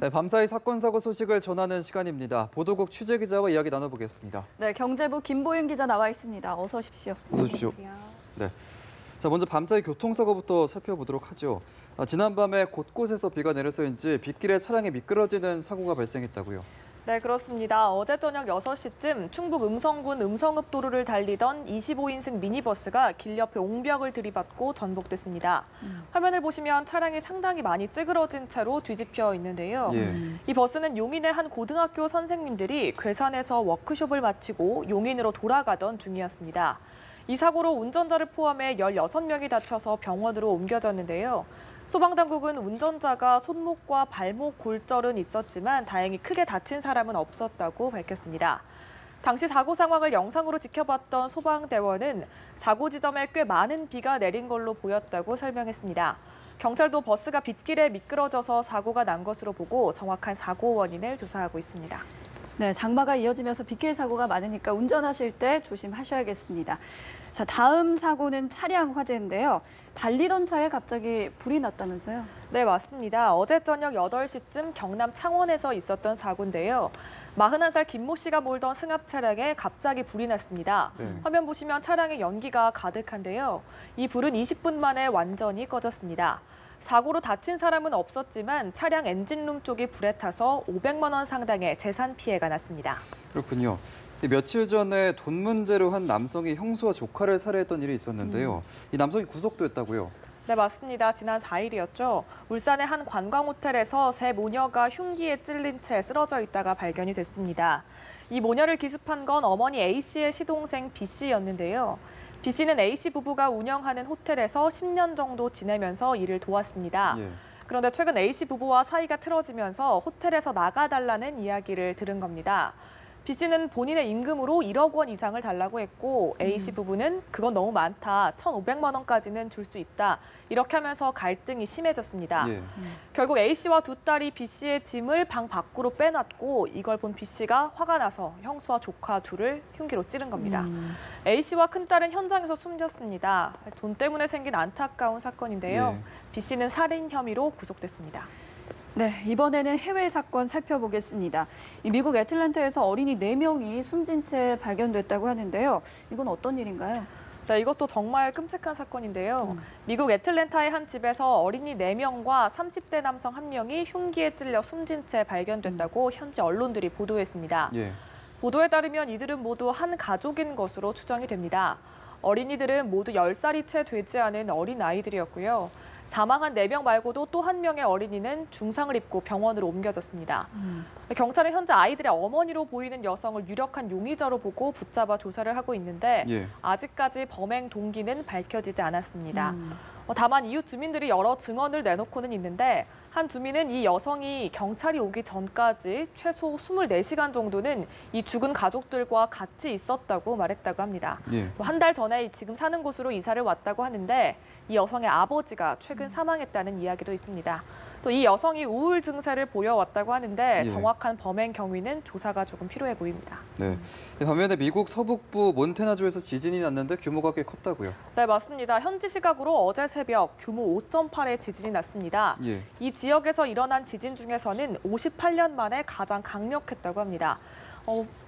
네, 밤사이 사건 사고 소식을 전하는 시간입니다. 보도국 취재 기자와 이야기 나눠보겠습니다. 네, 경제부 김보윤 기자 나와 있습니다. 어서 오십시오. 어서 오십시오. 네. 자, 먼저 밤사이 교통사고부터 살펴보도록 하죠. 지난밤에 곳곳에서 비가 내려서인지 빗길에 차량이 미끄러지는 사고가 발생했다고요. 네, 그렇습니다. 어제 저녁 6시쯤 충북 음성군 음성읍 도로를 달리던 25인승 미니버스가 길 옆에 옹벽을 들이받고 전복됐습니다. 화면을 보시면 차량이 상당히 많이 찌그러진 채로 뒤집혀 있는데요. 이 버스는 용인의 한 고등학교 선생님들이 괴산에서 워크숍을 마치고 용인으로 돌아가던 중이었습니다. 이 사고로 운전자를 포함해 16명이 다쳐서 병원으로 옮겨졌는데요. 소방당국은 운전자가 손목과 발목 골절은 있었지만 다행히 크게 다친 사람은 없었다고 밝혔습니다. 당시 사고 상황을 영상으로 지켜봤던 소방대원은 사고 지점에 꽤 많은 비가 내린 걸로 보였다고 설명했습니다. 경찰도 버스가 빗길에 미끄러져서 사고가 난 것으로 보고 정확한 사고 원인을 조사하고 있습니다. 네, 장마가 이어지면서 빗길 사고가 많으니까 운전하실 때 조심하셔야겠습니다. 자, 다음 사고는 차량 화재인데요. 달리던 차에 갑자기 불이 났다면서요? 네, 맞습니다. 어제 저녁 8시쯤 경남 창원에서 있었던 사고인데요. 41살 김모 씨가 몰던 승합 차량에 갑자기 불이 났습니다. 화면 보시면 차량에 연기가 가득한데요. 이 불은 20분 만에 완전히 꺼졌습니다. 사고로 다친 사람은 없었지만 차량 엔진룸 쪽이 불에 타서 500만 원 상당의 재산 피해가 났습니다. 그렇군요. 며칠 전에 돈 문제로 한 남성이 형수와 조카를 살해했던 일이 있었는데요. 이 남성이 구속됐다고요? 네, 맞습니다. 지난 4일이었죠. 울산의 한 관광호텔에서 세 모녀가 흉기에 찔린 채 쓰러져 있다가 발견이 됐습니다. 이 모녀를 기습한 건 어머니 A씨의 시동생 B씨였는데요. B씨는 A씨 부부가 운영하는 호텔에서 10년 정도 지내면서 일을 도왔습니다. 그런데 최근 A씨 부부와 사이가 틀어지면서 호텔에서 나가달라는 이야기를 들은 겁니다. B씨는 본인의 임금으로 1억 원 이상을 달라고 했고 A씨 부부는 그건 너무 많다, 1,500만 원까지는 줄 수 있다. 이렇게 하면서 갈등이 심해졌습니다. 결국 A씨와 두 딸이 B씨의 짐을 방 밖으로 빼놨고 이걸 본 B씨가 화가 나서 형수와 조카 둘을 흉기로 찌른 겁니다. A씨와 큰딸은 현장에서 숨졌습니다. 돈 때문에 생긴 안타까운 사건인데요. B씨는 살인 혐의로 구속됐습니다. 네, 이번에는 해외 사건 살펴보겠습니다. 미국 애틀랜타에서 어린이 4명이 숨진 채 발견됐다고 하는데요. 이건 어떤 일인가요? 네, 이것도 정말 끔찍한 사건인데요. 미국 애틀랜타의 한 집에서 어린이 4명과 30대 남성 1명이 흉기에 찔려 숨진 채 발견됐다고 현지 언론들이 보도했습니다. 보도에 따르면 이들은 모두 한 가족인 것으로 추정이 됩니다. 어린이들은 모두 10살이 채 되지 않은 어린 아이들이었고요. 사망한 4명 말고도 또 1명의 어린이는 중상을 입고 병원으로 옮겨졌습니다. 경찰은 현재 아이들의 어머니로 보이는 여성을 유력한 용의자로 보고 붙잡아 조사를 하고 있는데 아직까지 범행 동기는 밝혀지지 않았습니다. 다만 이웃 주민들이 여러 증언을 내놓고는 있는데 한 주민은 이 여성이 경찰이 오기 전까지 최소 24시간 정도는 이 죽은 가족들과 같이 있었다고 말했다고 합니다. 한 달 전에 지금 사는 곳으로 이사를 왔다고 하는데 이 여성의 아버지가 최근 사망했다는 이야기도 있습니다. 또 이 여성이 우울 증세를 보여왔다고 하는데 정확한 범행 경위는 조사가 조금 필요해 보입니다. 네. 반면에 미국 서북부 몬태나주에서 지진이 났는데 규모가 꽤 컸다고요? 네, 맞습니다. 현지 시각으로 어제 새벽 규모 5.8의 지진이 났습니다. 이 지역에서 일어난 지진 중에서는 58년 만에 가장 강력했다고 합니다.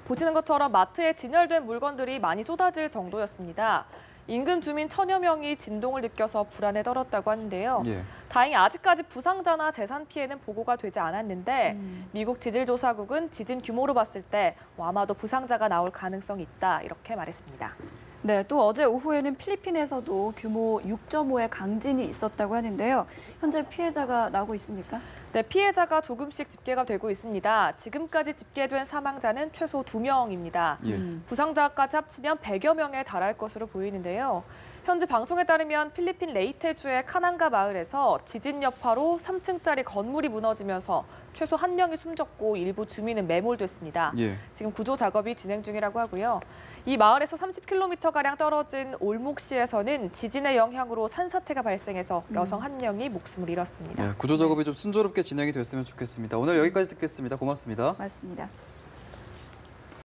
보시는 것처럼 마트에 진열된 물건들이 많이 쏟아질 정도였습니다. 인근 주민 1000여 명이 진동을 느껴서 불안에 떨었다고 하는데요. 다행히 아직까지 부상자나 재산 피해는 보고가 되지 않았는데 미국 지질조사국은 지진 규모로 봤을 때 아마도 부상자가 나올 가능성이 있다 이렇게 말했습니다. 네, 또 어제 오후에는 필리핀에서도 규모 6.5의 강진이 있었다고 하는데요. 현재 피해자가 나오고 있습니까? 네, 피해자가 조금씩 집계가 되고 있습니다. 지금까지 집계된 사망자는 최소 2명입니다. 부상자까지 합치면 100여 명에 달할 것으로 보이는데요. 현지 방송에 따르면 필리핀 레이테주의 카난가 마을에서 지진 여파로 3층짜리 건물이 무너지면서 최소 1명이 숨졌고 일부 주민은 매몰됐습니다. 지금 구조 작업이 진행 중이라고 하고요. 이 마을에서 30km가량 떨어진 올묵시에서는 지진의 영향으로 산사태가 발생해서 여성 1명이 목숨을 잃었습니다. 구조 작업이 좀 순조롭게 진행이 됐으면 좋겠습니다. 오늘 여기까지 듣겠습니다. 고맙습니다. 맞습니다.